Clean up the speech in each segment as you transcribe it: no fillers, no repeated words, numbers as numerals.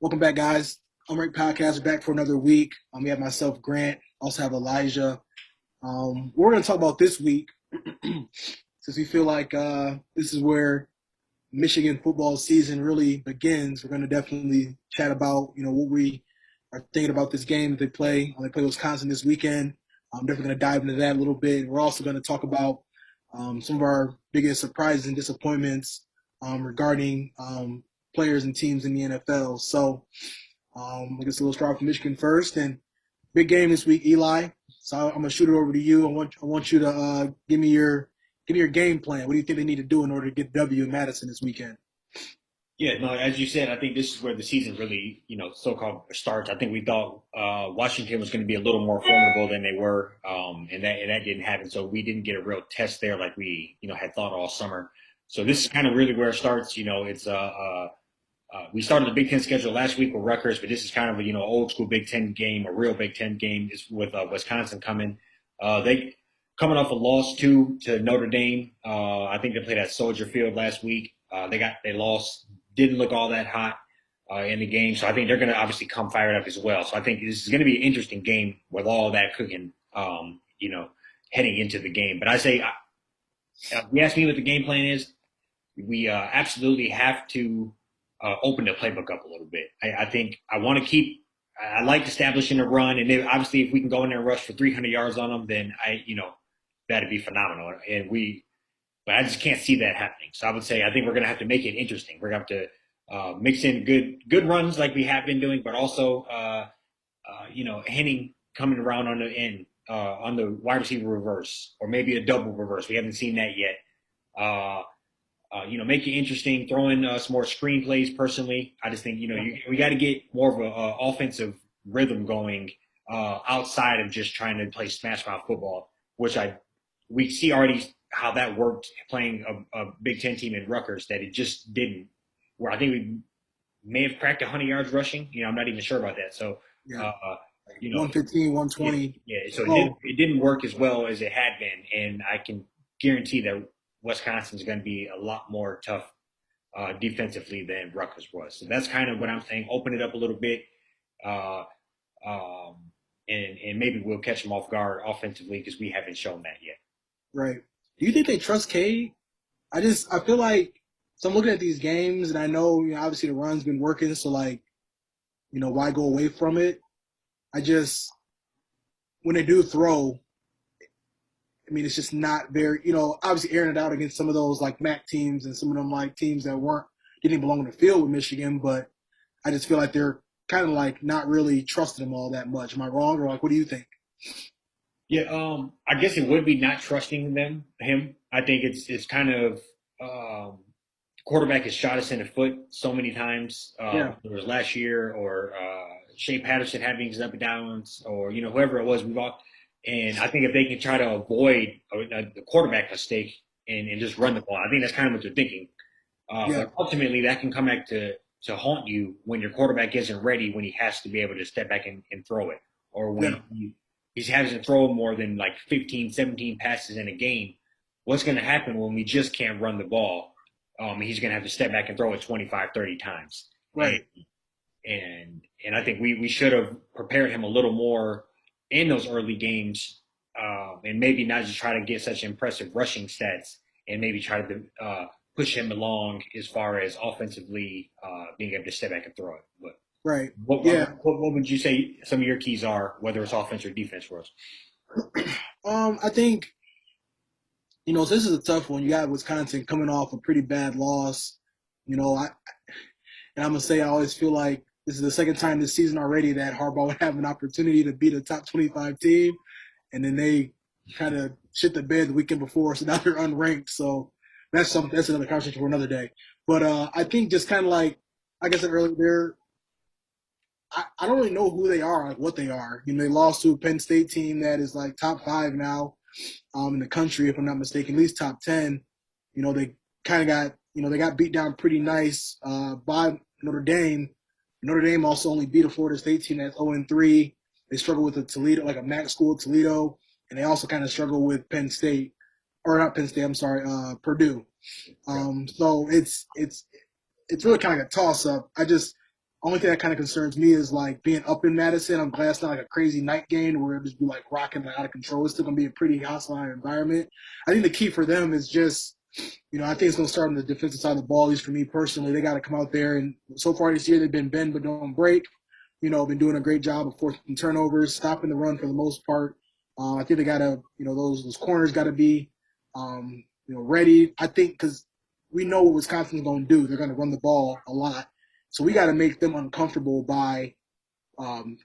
Welcome back, guys. Rick Podcast. We're back for another week. We have myself, Grant. Also have Elijah. We're going to talk about this week since we feel like this is where Michigan football season really begins. We're going to definitely chat about what we are thinking about this game that they play. They play Wisconsin this weekend. I'm definitely going to dive into that a little bit. We're also going to talk about some of our biggest surprises and disappointments regarding players and teams in the NFL. So I guess we'll start from Michigan first. And big game this week, Eli. So I'm gonna shoot it over to you. I want you to give me your game plan. What do you think they need to do in order to get W in Madison this weekend? Yeah, no, as you said, I think this is where the season really, so-called starts. I think we thought Washington was going to be a little more formidable than they were, and that didn't happen. So we didn't get a real test there like we, had thought all summer. So this is kind of really where it starts. It's we started the Big Ten schedule last week with Rutgers, but this is kind of a old school Big Ten game, a real Big Ten game is with Wisconsin coming. They coming off a loss to Notre Dame. I think they played at Soldier Field last week. They lost, didn't look all that hot in the game, so I think they're going to obviously come fired up as well. So I think this is going to be an interesting game with all that cooking, heading into the game. But I say, if you ask me what the game plan is, we absolutely have to open the playbook up a little bit. I think I want to keep. I like establishing a run, and then obviously if we can go in there and rush for 300 yards on them, then that'd be phenomenal. But I just can't see that happening. So I would say I think we're going to have to make it interesting. We're going to have to mix in good runs like we have been doing, but also Henning coming around on the end on the wide receiver reverse or maybe a double reverse. We haven't seen that yet. Make it interesting, throw in some more screenplays. Personally, I just think we got to get more of a offensive rhythm going outside of just trying to play smash mouth football, which we see already how that worked playing a Big Ten team in Rutgers that it just didn't. Where I think we may have cracked 100 yards rushing. I'm not even sure about that. So, Yeah, uh, like you know, 115, yeah, 120. yeah. So Oh, it didn't work as well as it had been, and I can guarantee that Wisconsin's going to be a lot more tough defensively than Rutgers was. So that's kind of what I'm saying. Open it up a little bit, uh, um, and maybe we'll catch them off guard offensively because we haven't shown that yet. right. Do you think they trust Cade? I feel like so I'm looking at these games and I know obviously the run's been working, so like why go away from it? I just when they do throw, I mean, it's just not very, obviously airing it out against some of those like MAC teams and some of them like teams that didn't belong in the field with Michigan, but I just feel like they're kind of like not really trusting them all that much. Am I wrong, or like what do you think? Yeah, I guess it would be not trusting him. I think it's kind of quarterback has shot us in the foot so many times. Yeah, Whether it was last year or Shea Patterson having his up and downs, or whoever it was, and I think if they can try to avoid the quarterback mistake and just run the ball, I think that's kind of what they're thinking. yeah, But ultimately, that can come back to haunt you when your quarterback isn't ready, when he has to be able to step back and throw it, or yeah, when he hasn't thrown more than like 15, 17 passes in a game. What's going to happen when we just can't run the ball? He's going to have to step back and throw it 25, 30 times. And right, and I think we should have prepared him a little more in those early games, and maybe not just try to get such impressive rushing stats, and maybe try to push him along as far as offensively being able to step back and throw it. But right. what, what Yeah. what would you say some of your keys are, whether it's offense or defense for us? I think this is a tough one. You got Wisconsin coming off a pretty bad loss. I and I'm gonna say I always feel like this is the second time this season already that Harbaugh would have an opportunity to beat a top 25 team, and then they kind of shit the bed the weekend before, so now they're unranked. So that's another conversation for another day. But I think just kind of like I said earlier, I don't really know who they are, like what they are. They lost to a Penn State team that is like top five now in the country, if I'm not mistaken, at least top 10. They kind of got they got beat down pretty nice by Notre Dame. Notre Dame also only beat a Florida State team that's 0-3. They struggle with a Toledo, like a MAC school, Toledo, and they also kind of struggle with Penn State, or not Penn State. I'm sorry, Purdue. Yeah. So it's really kind of like a toss up. I just only thing that kind of concerns me is like being up in Madison. I'm glad it's not like a crazy night game where it just be like rocking like out of control. It's still gonna be a pretty hostile environment. I think the key for them is just, I think it's gonna start on the defensive side of the ball. At least for me personally, they got to come out there and so far this year they've been bend but don't break. Been doing a great job of forcing turnovers, stopping the run for the most part. I think they got to, those corners got to be, ready. I think because we know what Wisconsin's going to do. They're going to run the ball a lot. So we got to make them uncomfortable by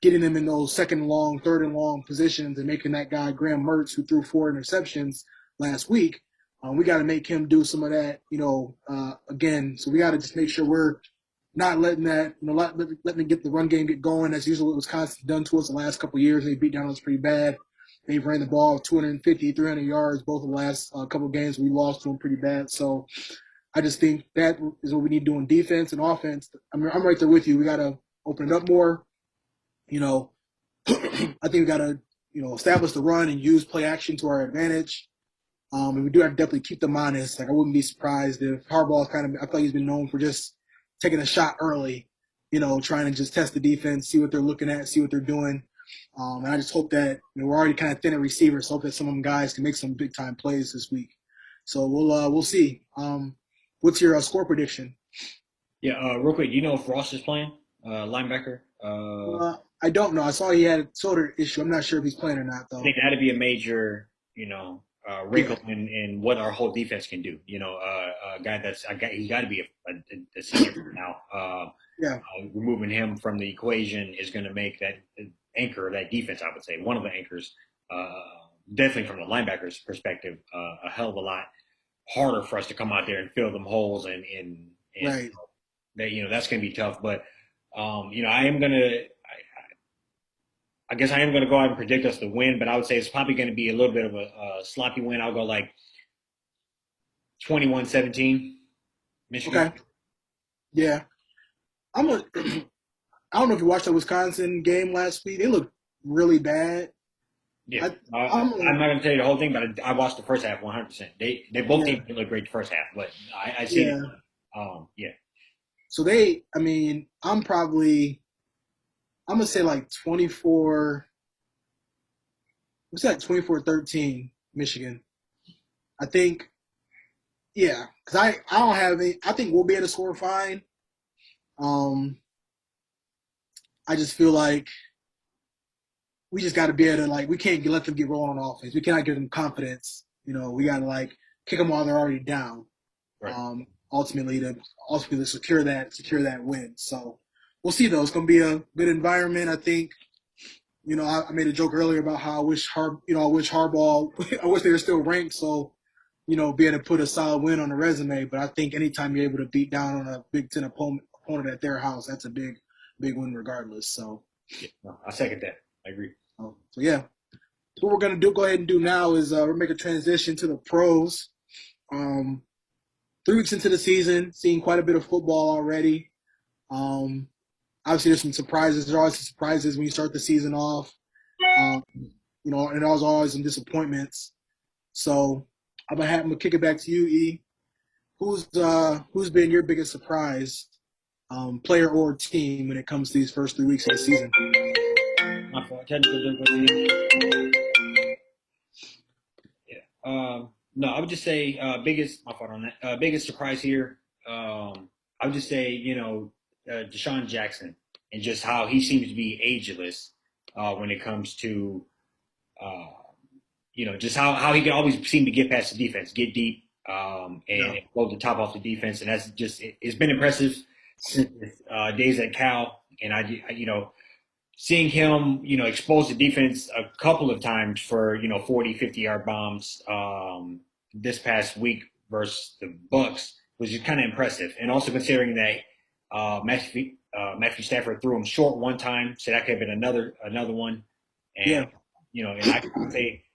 getting them in those second and long, third and long positions and making that guy, Graham Mertz, who threw 4 interceptions last week, we got to make him do some of that, again. So we got to just make sure we're not letting that, letting get the run game get going. That's usually what Wisconsin's done to us the last couple of years. They beat down us pretty bad. They've ran the ball 250, 300 yards both of the last couple of games. We lost to them pretty bad. So I just think that is what we need to do on defense and offense. I'm right there with you. We got to open it up more. I think we got to, establish the run and use play action to our advantage. And we do have to definitely keep them honest. Like I wouldn't be surprised if Harbaugh's I thought he's been known for just taking a shot early, trying to just test the defense, see what they're looking at, see what they're doing. And I just hope that we're already kind of thin at receivers. So hope that some of them guys can make some big time plays this week. So we'll see. What's your score prediction? Yeah, real quick, do you know if Ross is playing linebacker? I don't know. I saw he had a shoulder issue. I'm not sure if he's playing or not though. I think that'd be a major, wrinkle in what our whole defense can do. A guy he's got to be a senior now. Removing him from the equation is going to make that anchor, that defense, I would say, one of the anchors, definitely from the linebackers' perspective, a hell of a lot harder for us to come out there and fill them holes and right. That's going to be tough. But I guess I am going to go out and predict us to win, but I would say it's probably going to be a little bit of a sloppy win. I'll go like 21-17, Michigan. Okay. Yeah. I don't know if you watched the Wisconsin game last week. They looked really bad. Yeah. I'm not going to tell you the whole thing, but I watched the first half 100%. They both teams look great the first half, but I see it. Yeah. So I'm going to say like 24. What's that? 24-13, Michigan. I think, yeah, because I don't have any. I think we'll be able to score fine. I just feel like we just got to be able to we can't let them get rolling on offense. We cannot give them confidence. We got to kick them while they're already down. Right. Ultimately to secure that win. So we'll see though. It's going to be a good environment. I think. I made a joke earlier about how I wish Harbaugh. I wish they were still ranked. So, be able to put a solid win on the resume. But I think anytime you're able to beat down on a Big Ten opponent at their house, that's a big win regardless. So, I second that. I agree. So yeah, what we're gonna go ahead and do now is we're make a transition to the pros. 3 weeks into the season, seeing quite a bit of football already. Obviously, there's some surprises. There's always some surprises when you start the season off. And there's always some disappointments. So I'm gonna kick it back to you, E. Who's been your biggest surprise, player or team, when it comes to these first 3 weeks of the season? Yeah. No, I would just say biggest surprise here. I would just say Deshaun Jackson and just how he seems to be ageless when it comes to just how he can always seem to get past the defense, get deep, and blow the top off the defense, and that's just it's been impressive since days at Cal, and I seeing him, expose the defense a couple of times for, 40, 50-yard bombs this past week versus the Bucks was just kind of impressive. And also considering that Matthew Stafford threw him short one time, so that could have been another one. And, and I would say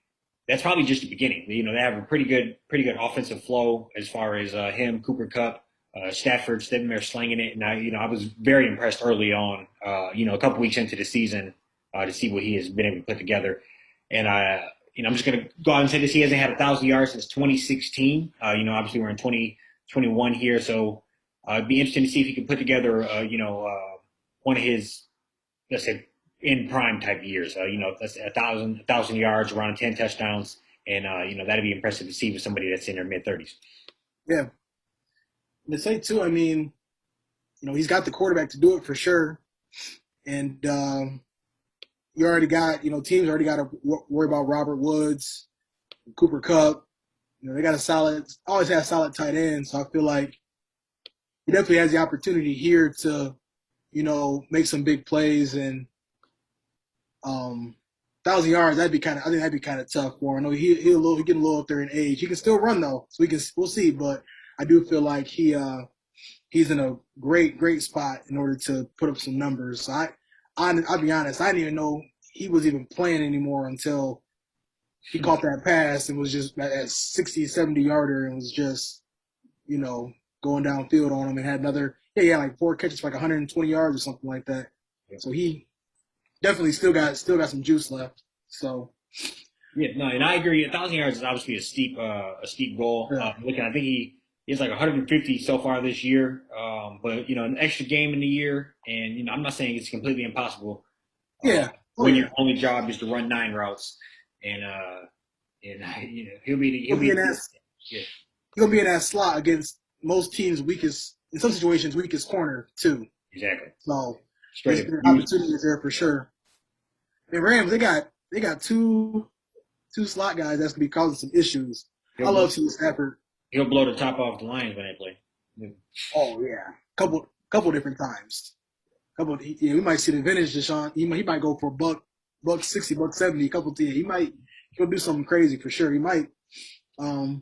that's probably just the beginning. They have a pretty good offensive flow as far as him, Cooper Kupp, Stafford sitting there slinging it, and I was very impressed early on. A couple weeks into the season, to see what he has been able to put together, and I'm just gonna go out and say this: he hasn't had 1,000 yards since 2016. Obviously we're in 2021 here, so it'd be interesting to see if he can put together, one of his, let's say, in prime type years. That's 1,000 yards, around 10 touchdowns, and that'd be impressive to see with somebody that's in their mid 30s. Yeah. And to say too, I mean, he's got the quarterback to do it for sure, and you already got, teams already got to worry about Robert Woods, Cooper Kupp. They got always have solid tight ends. So I feel like he definitely has the opportunity here to, make some big plays and 1,000 yards. I think that'd be kind of tough for him. I know he getting a little up there in age. He can still run though, so we'll see. But I do feel like he's in a great spot in order to put up some numbers. So I'll be honest, I didn't even know he was even playing anymore until he caught that pass and was just at 60, 70 yarder and was just, going downfield on him and had like 4 catches for like 120 yards or something like that. So he definitely still got some juice left. So Yeah, no, and I agree. 1,000 yards is obviously a steep goal. yeah, I think he's like 150 so far this year. But an extra game in the year, and I'm not saying it's completely impossible. yeah, When your only job is to run 9 routes, and he'll be in that yeah, he'll be in that slot against most teams' weakest, in some situations, weakest corner too. exactly. So Straight up. the opportunity is there for sure. And Rams, they got two slot guys that's gonna be causing some issues. I He'll, love seeing Stafford. he'll blow the top off the Lions when they play. Oh yeah, couple different times. We might see the vintage Deshaun. He might go for buck 60, buck 70, he'll do something crazy for sure. He might. So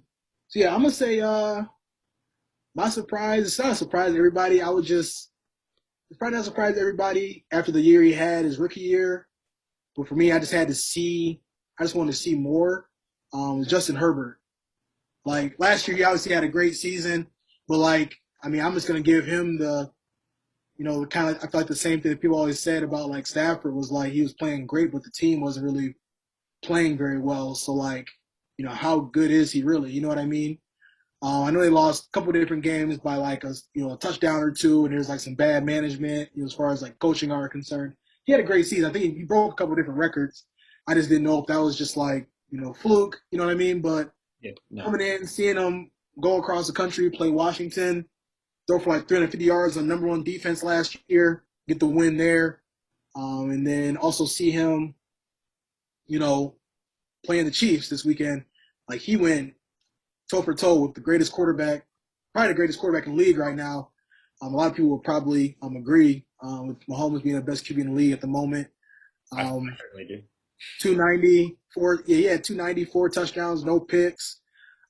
yeah, I'm gonna say my surprise. It's not a surprise to everybody. It's probably not a surprise to everybody after the year he had his rookie year. But for me, I just wanted to see more. Justin Herbert. Like last year, he obviously had a great season, but I'm just gonna give him the, kind of, I feel like the same thing that people always said about like Stafford was like he was playing great, but the team wasn't really playing very well. So how good is he really? You know what I mean? I know they lost a couple of different games by like a touchdown or two, and there's like some bad management, as far as like coaching are concerned. He had a great season. I think he broke a couple of different records. I just didn't know if that was just like fluke. You know what I mean? But Yeah, no. coming in, seeing him go across the country, play Washington, throw for like 350 yards on number one defense last year, get the win there, and then also see him, playing the Chiefs this weekend. Like he went toe for toe with the greatest quarterback, probably the greatest quarterback in the league right now. A lot of people will probably agree with Mahomes being the best QB in the league at the moment. I certainly do. 294, yeah, he had 294 touchdowns, no picks.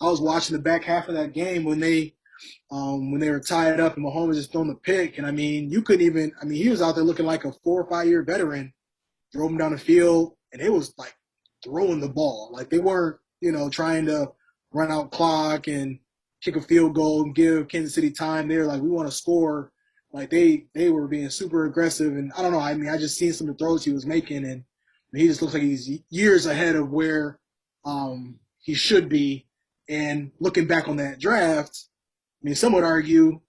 I was watching the back half of that game when they were tied up and Mahomes just thrown the pick. And you couldn't even, he was out there looking like a 4 or 5 year veteran, drove him down the field, and it was like throwing the ball. Like they weren't, trying to run out clock and kick a field goal and give Kansas City time. They were like, we want to score. Like they were being super aggressive. And I don't know. I just seen some of the throws he was making, and he just looks like he's years ahead of where he should be. And looking back on that draft, some would argue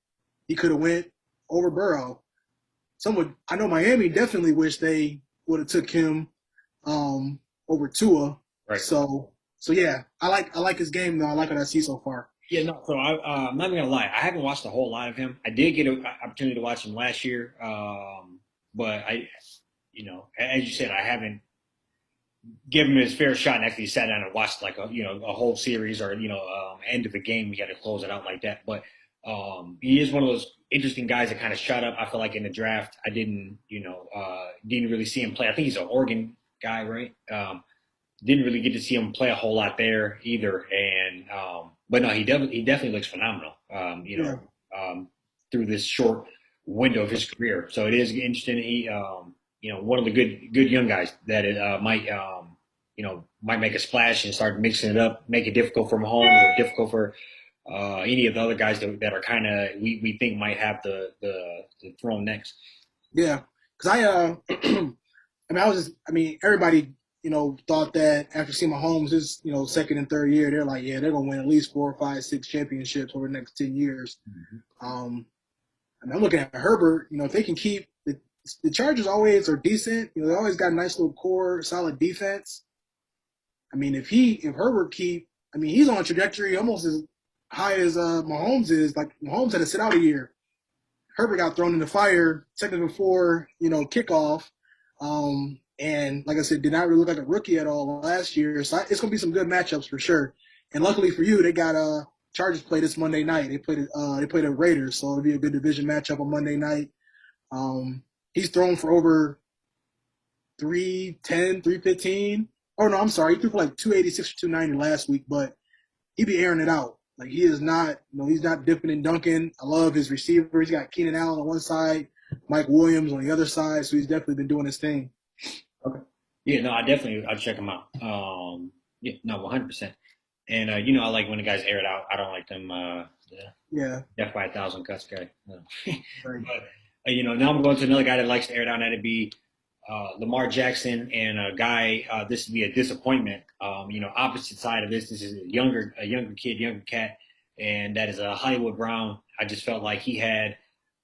he could have went over Burrow. I know Miami definitely wish they would have took him over Tua. Right. So yeah, I like his game though. I like what I see so far. Yeah, no. So I'm not even gonna lie. I haven't watched a whole lot of him. I did get an opportunity to watch him last year, but as you said, I haven't given him his fair shot and actually sat down and watched like a whole series or end of a game. We had to close it out like that. But he is one of those interesting guys that kind of shot up. I feel like in the draft, I didn't really see him play. I think he's an Oregon guy, right? Didn't really get to see him play a whole lot there either. And but no, he definitely looks phenomenal. Through this short window of his career. So it is interesting. He one of the good young guys that might make a splash and start mixing it up, make it difficult for Mahomes or difficult for any of the other guys that are kind of we think might have the throne next. Yeah, because everybody thought that after seeing Mahomes his second and third year, they're like, yeah, they're gonna win at least 4, 5, 6 championships over the next 10 years. Mm-hmm. I'm looking at Herbert. If they can keep the Chargers always are decent. They always got a nice little core, solid defense. I mean, if Herbert he's on a trajectory almost as high as Mahomes is. Like Mahomes had to sit out a year. Herbert got thrown in the fire second before kickoff, and like I said, did not really look like a rookie at all last year. So it's gonna be some good matchups for sure. And luckily for you, they got Chargers play this Monday night. They played the Raiders, so it'll be a good division matchup on Monday night. He's thrown for over 310, 315. Oh no, I'm sorry. He threw for like 286 or 290 last week, but he be airing it out. Like he is not, he's not dipping and dunking. I love his receiver. He's got Keenan Allen on one side, Mike Williams on the other side. So he's definitely been doing his thing. Okay. Yeah, no, I'll check him out. Yeah, no, 100%. And I like when the guys air it out. I don't like them. Yeah. Death by a thousand cuts guy. No. Right. But now I'm going to another guy that likes to air it out. That'd be Lamar Jackson and a guy. This would be a disappointment. Opposite side of this. This is a younger kid, younger cat, and that is a Hollywood Brown. I just felt like he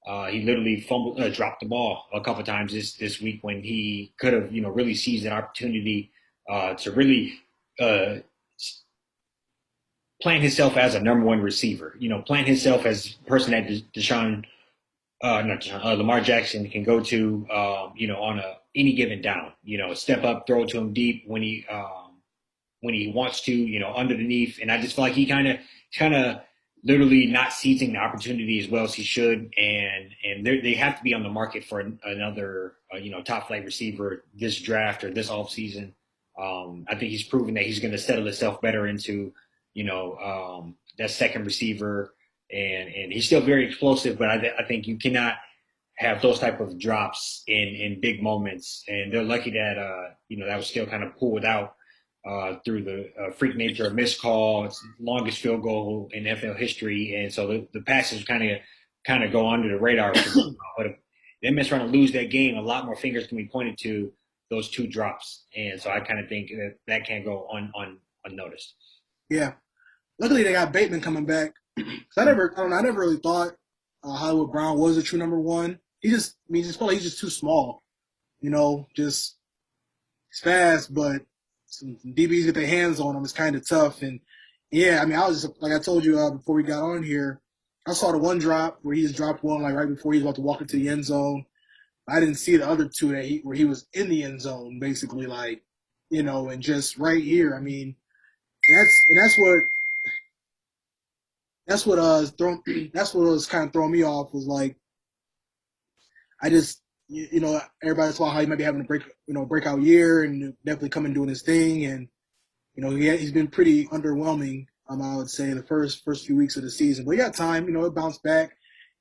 literally dropped the ball a couple of times this week when he could have, really seized that opportunity to really plant himself as a number one receiver. Plant himself as a person that Lamar Jackson can go to, on any given down. Step up, throw it to him deep when he wants to, underneath. And I just feel like he kind of literally not seizing the opportunity as well as he should. And they have to be on the market for another, top flight receiver this draft or this off season. I think he's proven that he's going to settle himself better into, that second receiver. And he's still very explosive, but I think you cannot have those type of drops in big moments. And they're lucky that, that was still kind of pulled out through the freak nature of missed call. It's the longest field goal in NFL history. And so the passes kind of go under the radar. But if they miss trying to lose that game, a lot more fingers can be pointed to those two drops. And so I kind of think that can't go unnoticed. Yeah. Luckily, they got Bateman coming back. I never really thought Hollywood Brown was a true number one. He's just too small. Just he's fast, but some DBs get their hands on him. It's kind of tough. And yeah, I was just like I told you before we got on here. I saw the one drop where he just dropped one like right before he was about to walk into the end zone. I didn't see the other two where he was in the end zone, basically and just right here. That's what that's what was kind of throwing me off was like I just everybody saw how he might be having a breakout year and definitely coming doing his thing and he's been pretty underwhelming I would say the first few weeks of the season, but he got time, it bounced back.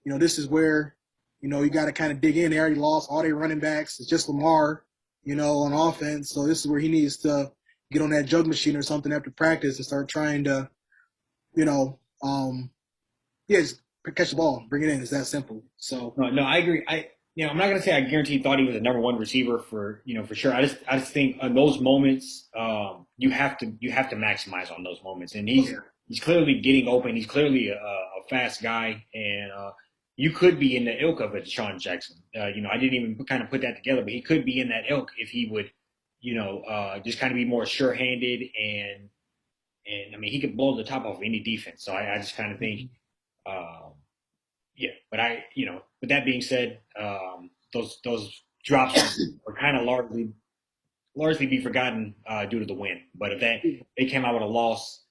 This is where you got to kind of dig in. They already lost all their running backs. It's just Lamar on offense, so this is where he needs to get on that jug machine or something after practice and start trying to just catch the ball, bring it in. It's that simple. So no, I agree. I'm not gonna say I guarantee thought he was a number one receiver for sure. I just think on those moments, you have to maximize on those moments, and he's clearly getting open. He's clearly a fast guy, and you could be in the ilk of a Deshaun Jackson. I didn't even kind of put that together, but he could be in that ilk if he would, just kind of be more sure-handed and he could blow the top off any defense. So I just kind of think, but with that being said, those drops are kind of largely be forgotten due to the win. But if they came out with a loss,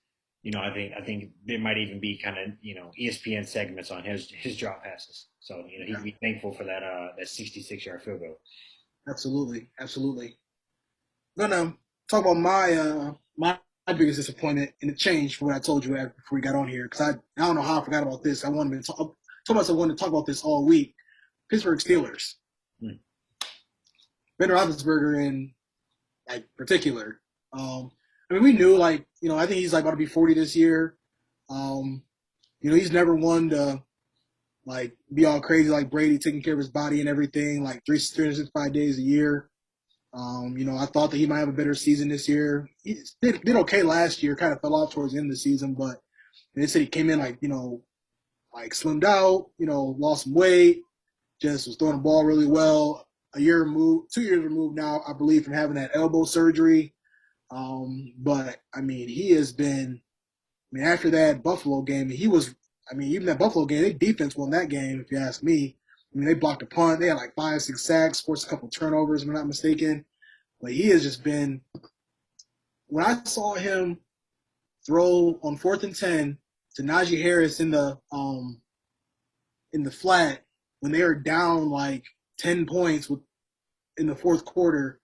I think there might even be kind of ESPN segments on his drop passes. So he'd be thankful for that 66-yard field goal. Absolutely. I'm gonna talk about my biggest disappointment and the change from what I told you before we got on here because I don't know how I forgot about this. I wanted to talk about this all week. Pittsburgh Steelers. Ben Roethlisberger in particular. We knew I think he's about to be 40 this year. He's never one to be all crazy like Brady, taking care of his body and everything 365 days a year. I thought that he might have a better season this year. He did okay last year, kind of fell off towards the end of the season, but they said he came in slimmed out, lost some weight, just was throwing the ball really well. a year removed, 2 years removed now, I believe, from having that elbow surgery. But I mean, he has been. I mean, after that Buffalo game, he was. I mean, even that Buffalo game, their defense won that game, if you ask me. I mean, they blocked a punt. They had like 5, 6 sacks, forced a couple turnovers, if I'm not mistaken. But he has just been. When I saw him throw on 4th and 10 to Najee Harris in the flat when they were down like 10 points in the fourth quarter,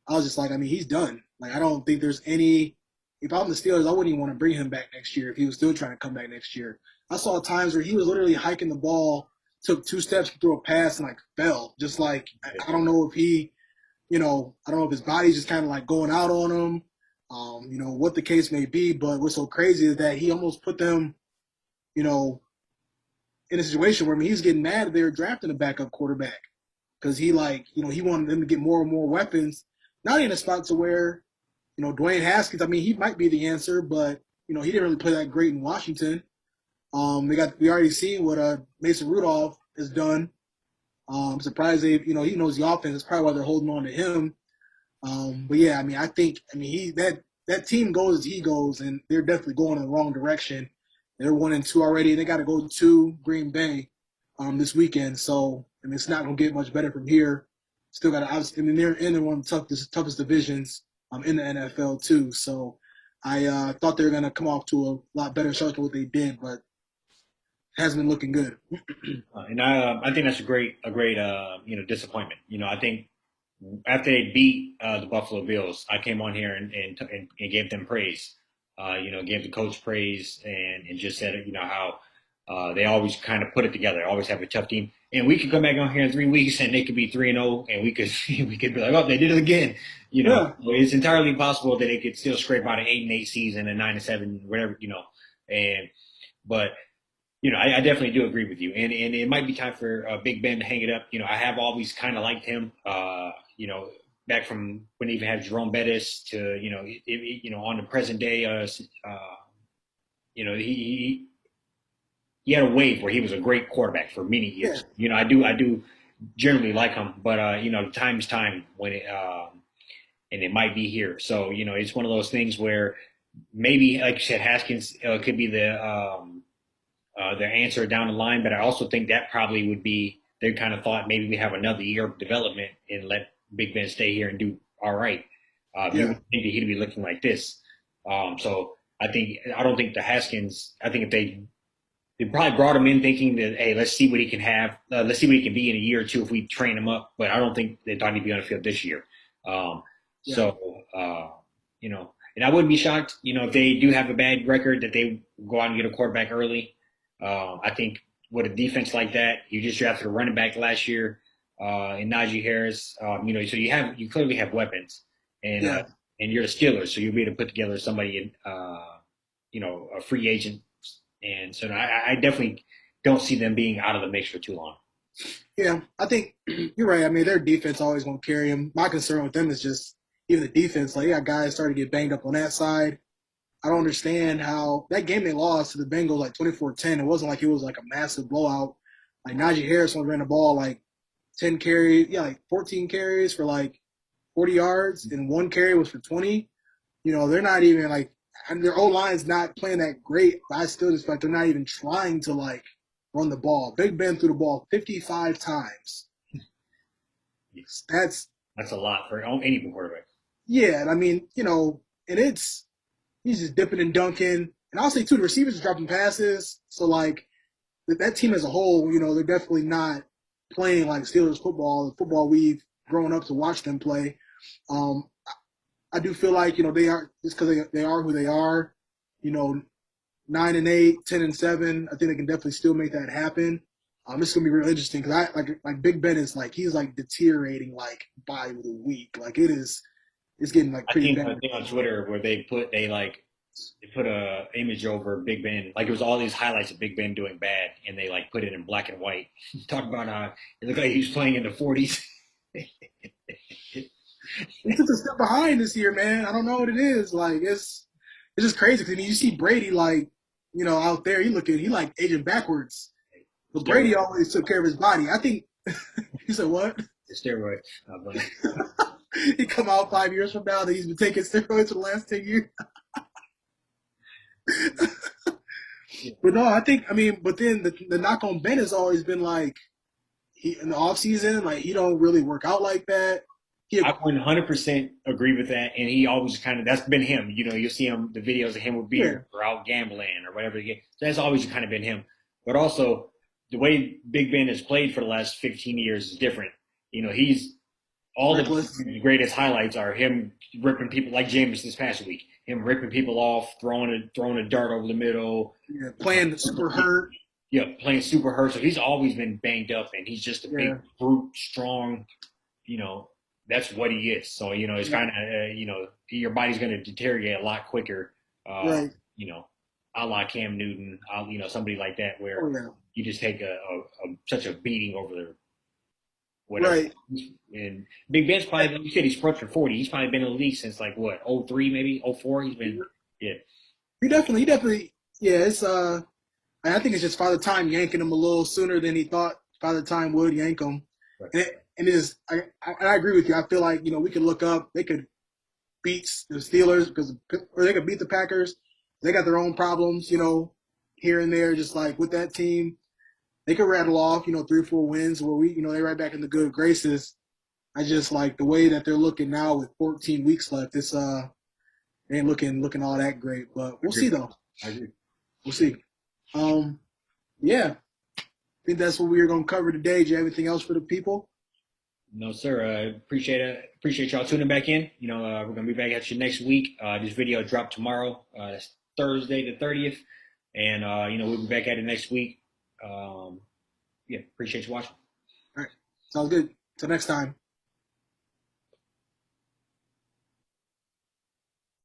I was just like, I mean, he's done. Like, I don't think there's any. If I'm the Steelers, I wouldn't even want to bring him back next year if he was still trying to come back next year. I saw times where he was literally hiking the ball, took 2 steps to throw a pass, and like fell. Just like I don't know if he, I don't know if his body's just kind of like going out on him. What the case may be, but what's so crazy is that he almost put them, you know, in a situation where I mean, he was getting mad that they were drafting a backup quarterback because he he wanted them to get more and more weapons. Not in a spot to where, Dwayne Haskins. I mean, he might be the answer, but he didn't really play that great in Washington. We already seen what Mason Rudolph has done. I'm surprised he knows the offense. That's probably why they're holding on to him. But yeah, I mean, that team goes as he goes, and they're definitely going in the wrong direction. They're 1-2 already. They got to go to Green Bay this weekend. So, I mean, it's not going to get much better from here. Still got to, I mean, they're in one of the toughest divisions in the NFL too. So, I thought they were going to come off to a lot better start than what they did, but it hasn't been looking good. And I think that's a great disappointment. I think after they beat the Buffalo Bills, I came on here and gave them praise. Gave the coach praise and just said how they always kind of put it together, always have a tough team. And we could come back on here in 3 weeks and they could be 3-0, and we could we could be like, oh, they did it again. Yeah. It's entirely possible that they could still scrape out an 8-8 season, a 9-7, whatever. But I definitely do agree with you, and it might be time for Big Ben to hang it up. I have always kind of liked him. Back from when he even had Jerome Bettis to on the present day. He had a wave where he was a great quarterback for many years. Yeah. I do generally like him, but time is time when and it might be here. So it's one of those things where maybe, like you said, Haskins could be their answer down the line, but I also think that probably would be, they kind of thought maybe we have another year of development and let Big Ben stay here and do all right. You would think that he'd be looking like this. So I don't think the Haskins, I think if they probably brought him in thinking that, hey, let's see what he can have. Let's see what he can be in a year or two if we train him up. But I don't think they thought he'd be on the field this year. So, and I wouldn't be shocked, if they do have a bad record that they go out and get a quarterback early. I think with a defense like that, you just drafted a running back last year in Najee Harris. So you clearly have weapons, and you're the Steelers, so you'll be able to put together somebody, a free agent, and so I definitely don't see them being out of the mix for too long. Yeah, I think you're right. I mean, their defense always going to carry them. My concern with them is just even the defense. Like, guys starting to get banged up on that side. I don't understand how that game they lost to the Bengals like 24-10. It wasn't like it was like a massive blowout. Like Najee Harris ran the ball like 10 carries, like 14 carries for like 40 yards, and 1 carry was for 20. They're not even like, and their O-line's not playing that great, but I still just feel like they're not even trying to like run the ball. Big Ben threw the ball 55 times. That's a lot for any quarterback. Yeah, and I mean, and he's just dipping and dunking. And I'll say, too, the receivers are dropping passes. So, like, that team as a whole, they're definitely not playing like Steelers football, the football we've grown up to watch them play. I do feel like, they are, just because they are who they are, 9-8, 10-7, I think they can definitely still make that happen. It's going to be real interesting because like Big Ben is like, he's like deteriorating like by the week. Like, it's getting like pretty bad. I think on Twitter where they put a image over Big Ben, like it was all these highlights of Big Ben doing bad, and they like put it in black and white. Talk about it looked like he was playing in the 40s. He took a step behind this year, man. I don't know what it is. Like it's just crazy. Cause, I mean, you see Brady like out there, he like aging backwards. But Brady always took care of his body. I think. You said what? The steroids. But He come out 5 years from now that he's been taking steroids for the last 10 years. yeah. But no, I mean, but then the knock on Ben has always been like he in the off season, like he don't really work out like that. He, I 100% agree with that, and he always kind of that's been him. You know, you'll see him the videos of him with yeah, beer or out gambling or whatever. So that's always kind of been him. But also the way Big Ben has played for the last 15 years is different. You know, he's all reckless. the greatest highlights are him ripping people like James this past week. Him ripping people off, throwing a dart over the middle. Yeah, playing super hurt. Yeah, playing super hurt. So he's always been banged up, and he's just a Yeah, big, brute, strong. You know, that's what he is. So you know, it's yeah, kind of you know, your body's going to deteriorate a lot quicker. right. You know, a la Cam Newton, you know, somebody like that, Oh where yeah, you just take such a beating over the whatever. right. And Big Ben's probably, like you said, he's approaching 40. He's probably been in the league since like what, 03 maybe, 04. He's been, yeah. He definitely, yeah. It's I think it's just Father Time yanking him a little sooner than he thought Father Time would yank him. Right. And it is, I agree with you. I feel like, we could look up, they could beat the Steelers or they could beat the Packers. They got their own problems, here and there, just like with that team. They could rattle off, 3 or 4 wins where they're right back in the good graces. I just like the way that they're looking now with 14 weeks left. It's, they ain't looking all that great, but we'll see though. I agree. We'll see. Yeah, I think that's what we are going to cover today. Do you have anything else for the people? No, sir. Appreciate it. Appreciate y'all tuning back in. You know, we're gonna be back at you next week. This video dropped tomorrow. It's Thursday the 30th, and you know we'll be back at it next week. Yeah, appreciate you watching. All right. Sounds good. Till next time.